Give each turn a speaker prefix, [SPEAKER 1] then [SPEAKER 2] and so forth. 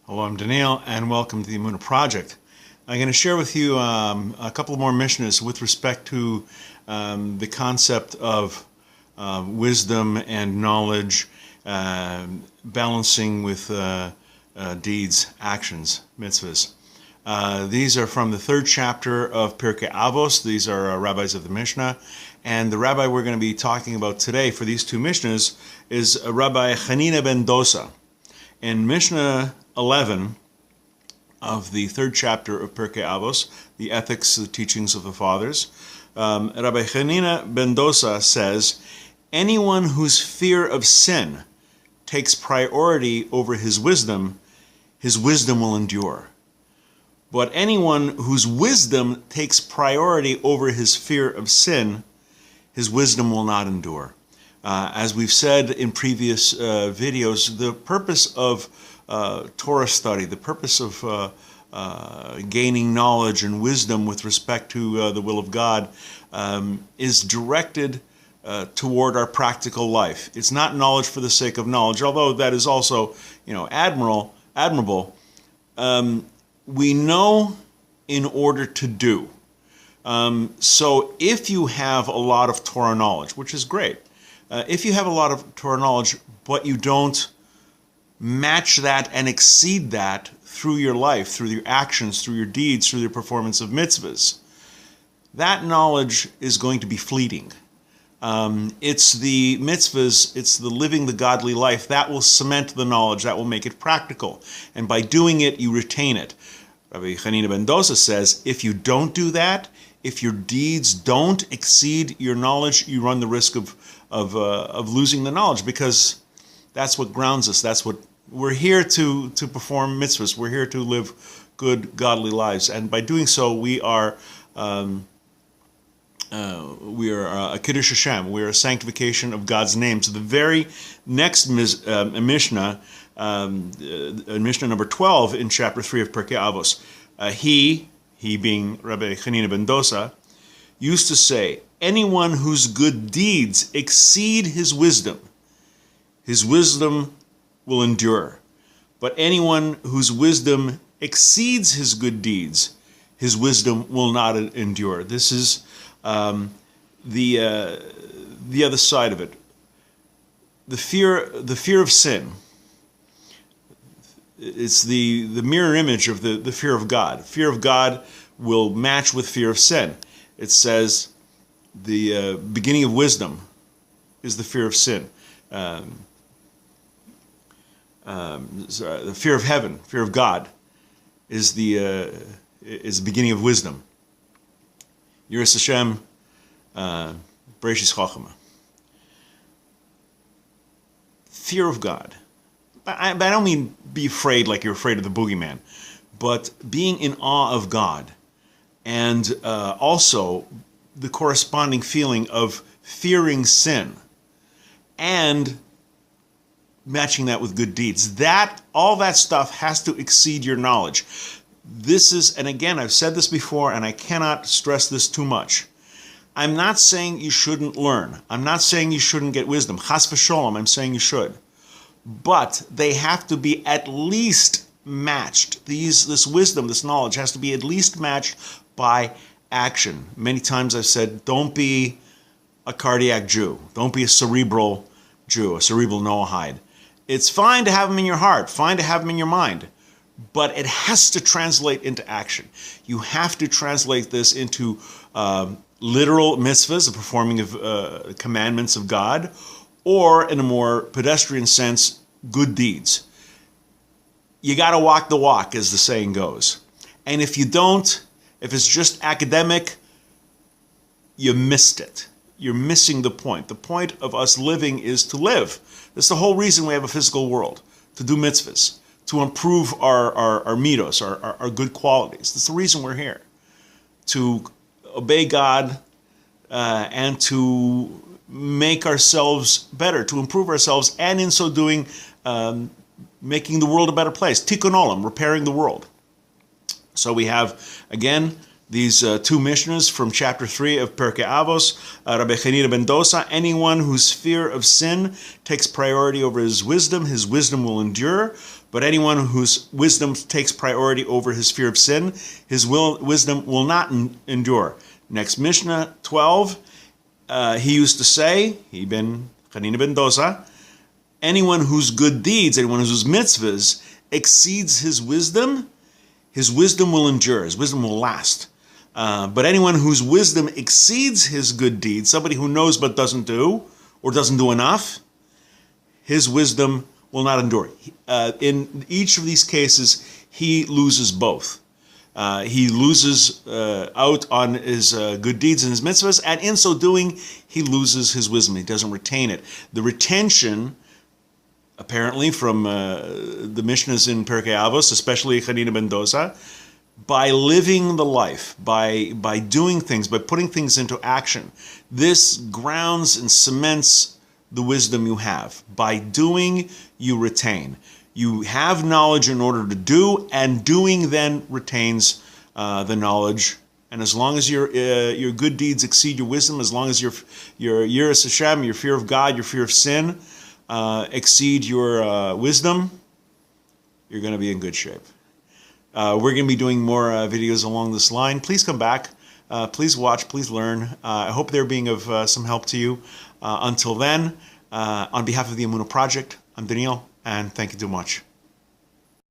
[SPEAKER 1] Hello, I'm Daniel, and welcome to the Emunah Project. I'm going to share with you a couple more Mishnahs with respect to the concept of wisdom and knowledge, balancing with deeds, actions, mitzvahs. These are from the third chapter of Pirkei Avos. These are rabbis of the Mishnah. And the rabbi we're going to be talking about today for these two Mishnahs is Rabbi Chanina ben Dosa. In Mishnah 11 of the third chapter of Pirkei Avos, the ethics, the teachings of the fathers, Rabbi Chanina ben Dosa says, anyone whose fear of sin takes priority over his wisdom will endure. But anyone whose wisdom takes priority over his fear of sin, his wisdom will not endure. As we've said in previous videos, the purpose of Torah study, the purpose of gaining knowledge and wisdom with respect to the will of God is directed toward our practical life. It's not knowledge for the sake of knowledge, although that is also, admirable. We know in order to do. So if you have a lot of Torah knowledge, which is great, if you have a lot of Torah knowledge, but you don't match that and exceed that through your life, through your actions, through your deeds, through the performance of mitzvahs, that knowledge is going to be fleeting. It's the mitzvahs, it's the living the godly life, that will cement the knowledge, that will make it practical. And by doing it, you retain it. Rabbi Chanina ben Dosa says, if you don't do that, if your deeds don't exceed your knowledge, you run the risk of losing the knowledge, because that's what grounds us. That's what we're here to perform mitzvahs. We're here to live good, godly lives, and by doing so, we are a Kiddush Hashem. We are a sanctification of God's name. So the very next Mishnah, Mishnah number 12 in chapter 3 of Pirkei Avos, he being Rabbi Chanina ben Dosa, used to say, anyone whose good deeds exceed his wisdom will endure. But anyone whose wisdom exceeds his good deeds, his wisdom will not endure. This is the other side of it. The fear of sin. It's the mirror image of the fear of God. Fear of God will match with fear of sin. It says the beginning of wisdom is the fear of sin. The fear of heaven, fear of God, is the beginning of wisdom. Yiras Hashem, Bereshis Chachama. Fear of God. I don't mean be afraid like you're afraid of the boogeyman, but being in awe of God, and also the corresponding feeling of fearing sin, and matching that with good deeds. All that stuff has to exceed your knowledge. This is, and again, I've said this before, and I cannot stress this too much. I'm not saying you shouldn't learn. I'm not saying you shouldn't get wisdom. Chas v'sholom, I'm saying you should. But they have to be at least matched. This wisdom, this knowledge has to be at least matched by action. Many times I've said, don't be a cardiac Jew. Don't be a cerebral Jew, a cerebral Noahide. It's fine to have them in your heart, fine to have them in your mind, but it has to translate into action. You have to translate this into literal mitzvahs, the performing of commandments of God, or in a more pedestrian sense, good deeds. You got to walk the walk, as the saying goes. And if you don't, if it's just academic, you missed it. You're missing the point. The point of us living is to live. That's the whole reason we have a physical world, to do mitzvahs, to improve our midos, our good qualities. That's the reason we're here, to obey God and to make ourselves better, to improve ourselves, and in so doing, making the world a better place. Tikkun olam, repairing the world. So we have, again, these two Mishnahs from chapter 3 of Pirkei Avos, Rabbi Chanina ben Dosa, anyone whose fear of sin takes priority over his wisdom will endure. But anyone whose wisdom takes priority over his fear of sin, his wisdom will not endure. Next Mishnah 12, he used to say, Chanina ben Dosa, anyone whose good deeds, anyone whose mitzvahs exceeds his wisdom will endure, his wisdom will last. But anyone whose wisdom exceeds his good deeds, somebody who knows but doesn't do, or doesn't do enough, his wisdom will not endure. In each of these cases, he loses both. He loses out on his good deeds and his mitzvahs, and in so doing, he loses his wisdom. He doesn't retain it. The retention, apparently, from the Mishnahs in Pirkei Avos, especially Chanina ben Dosa, by living the life, by doing things, by putting things into action, this grounds and cements the wisdom you have. By doing, you retain. You have knowledge in order to do, and doing then retains the knowledge. And as long as your good deeds exceed your wisdom, as long as your yiras Hashem, your fear of God, your fear of sin exceed your wisdom, you're going to be in good shape. We're going to be doing more videos along this line. Please come back. Please watch. Please learn. I hope they're being of some help to you. Until then, on behalf of the Emunah Project, I'm Daniel, and thank you too much.